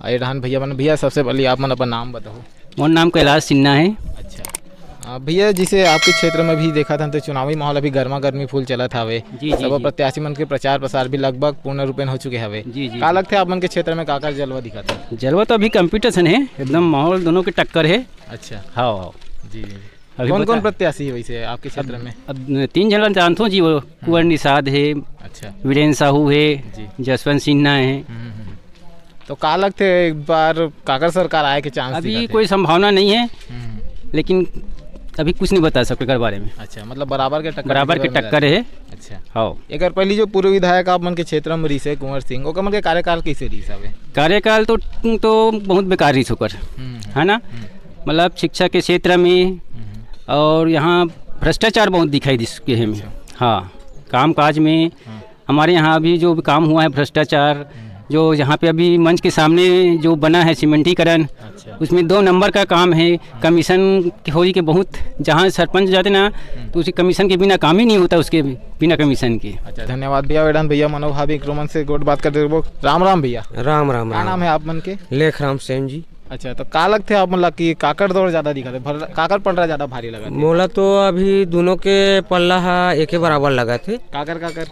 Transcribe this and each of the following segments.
एडान भैया मन भैया सबसे पहले आप मन अपन नाम बताओ। मोर नाम कैलाश सिन्हा है। अच्छा भैया, जिसे आपके क्षेत्र में भी देखा था तो चुनावी माहौल अभी गर्मा गर्मी फुल चला था हवे। सब प्रत्याशी मन के प्रचार प्रसार भी लगभग पूर्ण रूपेण हो चुके हवे। का लगता है आप मन के क्षेत्र में काकर जलवा दिखा था? जलवा तो अभी कंपटीशन है, एकदम माहौल दोनों के टक्कर है। अच्छा हाँ जी। कौन कौन प्रत्याशी है वैसे आपके क्षेत्र में? अब 3 जन जानता हूँ जी, वो कुंवर निषाद है, अच्छा वीरेंद्र साहू है, जसवंत सिन्हा है। तो का लगते है एक बार काकर सरकार आए के चांस? अभी कोई संभावना नहीं है, लेकिन अभी कुछ नहीं बता सकते बारे में। अच्छा, मतलब बराबर के टक्कर है। अच्छा हाँ, एक पहली जो पूर्व विधायक आप मन के क्षेत्र में रही कुंवर सिंह, ओकर मन के कार्यकाल कैसे रही हवे? कार्यकाल तो बहुत बेकार रही होकर, है ना। मतलब शिक्षा के क्षेत्र में और यहाँ भ्रष्टाचार बहुत दिखाई दिसके है। हाँ, काम काज में हमारे यहाँ अभी जो काम हुआ है भ्रष्टाचार, जो यहाँ पे अभी मंच के सामने जो बना है सीमेंटीकरण, उसमें 2 नंबर का काम है। कमीशन हो के बहुत, जहाँ सरपंच जाते ना तो उसी कमीशन के बिना काम ही नहीं होता, उसके बिना कमीशन के। अच्छा, धन्यवाद भैया। वेदांत भैया मनोभावी क्रमन से गोट बात करते वो। राम राम भैया। राम राम। क्या नाम है आप मन के? लेख राम सेन जी। अच्छा, तो का लगते आप मतलब कि काकर दौड़ ज्यादा दिखा थे, काकर पलड़ा ज्यादा भारी लगा? मोला तो अभी दोनों के पल्ला एक ही बराबर लगा थे। काकर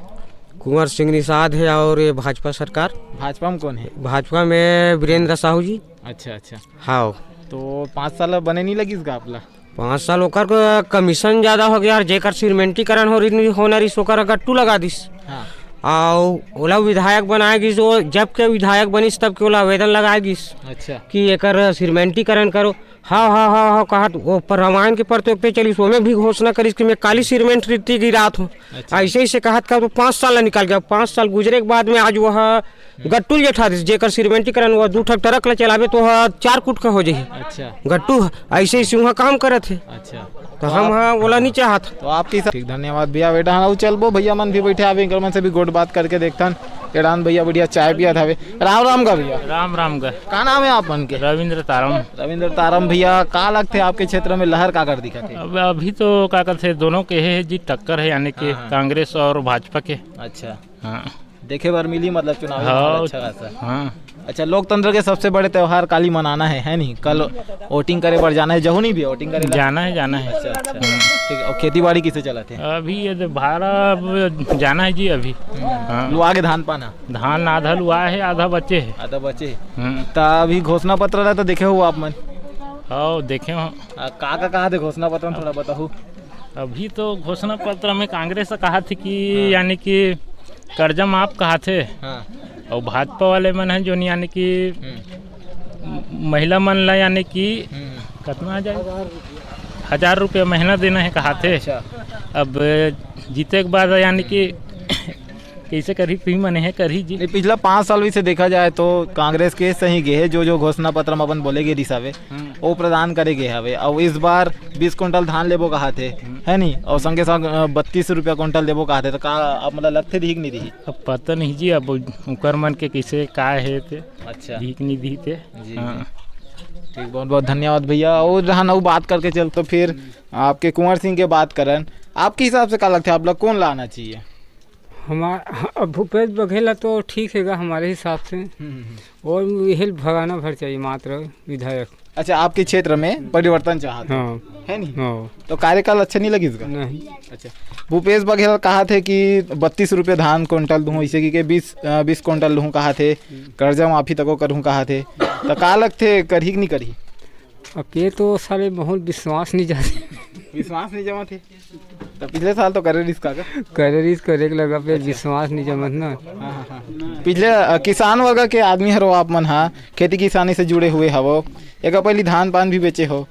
कुंवर सिंह निषाद है और ये भाजपा सरकार। भाजपा में कौन है? भाजपा में वीरेंद्र साहू जी। अच्छा अच्छा। हाँ, तो 5 साल बने नहीं लगी इसका आपला? 5 साल ओकर कमीशन ज्यादा हो गया, जेकर सीमेंटीकरण होना रही सोकर गट्टू लगा दिस। हाँ। और ओला विधायक बनाएगी, जो जब के विधायक बनिस तब के ओला आवेदन लगाएगिस। अच्छा, कि एकर सीमेंटीकरण करो। हाँ कहा वो पर रामायण के प्रतियोगिता चली, उसमें भी घोषणा करी कि मैं काली सीमेंट रीति गिरात हूँ। ऐसे ही से कहा था, तो 5 साल निकाल गया। 5 साल गुजरे के बाद में आज वह गट्टू जेठा जेकर सीमेंटीकरण वह 2 ठक ट्रक ला चलावे तो 4 फुट का हो जाए। अच्छा, गट्टू ऐसे ही सिंह काम करत है। अच्छा, तो हम बोला नहीं चाहत। तो आपकी ठीक, धन्यवाद भैया। बेटा हाँ चल वो भैया मन भी बैठे आवे, मन से भी गोट बात करके देखता। एडान भैया बढ़िया चाय पिया था। राम राम का भैया। राम राम का। का नाम है आप मन के? रविंद्र तारम। रविंद्र तारम भैया, का लगते है आपके क्षेत्र में लहर काकर दिखा थे? अभी तो का करते दोनों के है जी टक्कर है, यानी कि कांग्रेस और भाजपा के। अच्छा हाँ, देखे बार मिली मतलब चुनाव। हाँ, अच्छा खासा। हाँ। अच्छा, लोकतंत्र के सबसे बड़े त्योहार काली मनाना है नहीं? कल वोटिंग करे पर जाना है, जहू नहीं भी वोटिंग करे जाना है। अच्छा अच्छा, ठीक है। और खेती बाड़ी किसे चलाते हैं अभी? ये भाड़ा जाना है जी अभी। लुआ के धान पाना? धान आधा लुआ है, आधा बचे है। आधा बचे। तो अभी घोषणा पत्र रहा तो देखे हो आप मन? हाँ, देखे हो। का कहा थे घोषणा पत्र में, थोड़ा बताओ। अभी तो घोषणा पत्र में कांग्रेस कहा थी कि यानी कि कर्जा माफ कहा थे। और भाजपा वाले मन है जो यानी कि महिला मन ला यानी कि कितना 1000 रुपये महीना देना है कहा थे। अब जीते के बाद यानी कि कैसे करी पी मने है करी जी। पिछला 5 साल भी से देखा जाए तो कांग्रेस के सही गे है, जो घोषणा पत्र में अपन बोले गे रिसावे वो प्रदान करे गे हवे। और इस बार 20 कुंटल धान लेबो कहा थे, है नहीं? और संगे संग 32 रुपया कुंटल देबो कहा थे। तो का आप मतलब लगते दिख नहीं रही? अब पता नहीं जी, अब उकर मन के कैसे का है थे। अच्छा, दिख नहीं दी थे। हाँ ठीक, बहुत बहुत धन्यवाद भैया। और रहा ना बात करके चल तो फिर आपके कुंवर सिंह के बात करन, आपके हिसाब से क्या लगता है आप लोग कौन लाना चाहिए? हमारा भूपेश बघेल तो ठीक है हमारे हिसाब से, और यही भगाना भर चाहिए मात्र विधायक। अच्छा, आपके क्षेत्र में परिवर्तन चाहते है नहीं? तो कार्यकाल अच्छा नहीं लगी इसका? नहीं। अच्छा, भूपेश बघेल कहा थे कि 32 रुपये धान कुंटल दूँ, इसे कि 20 कुंटल लूँ कहा थे, कर्जा माफी तक करूँ कहा थे। तो का लगते करही कि नहीं करही? अब ये तो सारे बहुत विश्वास नहीं जमा थे। तो पिछले साल तो करे करे लगा पे विश्वास नहीं जमत ना। पिछले किसान वर्ग के आदमी हरो आप मन, हाँ खेती किसानी से जुड़े हुए हवो, एक पहली धान पान भी बेचे हो,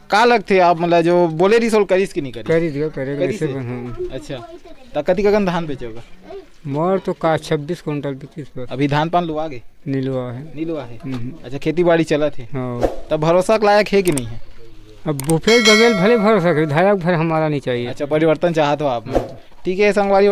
का लगते आप मतलब जो बोले रिसोल करीस की नहीं करी? अच्छा, तो कति कगन धान बेचे होगा? मोर तो का 26 कुंटल बिकिस पर। अभी धान पान लुआ गए? नहीं लुआ है। अच्छा, खेती बाड़ी चला थे। तब भरोसा लायक है कि नहीं है? अब भूपेश बघेल भले भरोसा विधायक भर हमारा नहीं चाहिए। अच्छा, परिवर्तन चाहते हो आप? ठीक है संगवारी।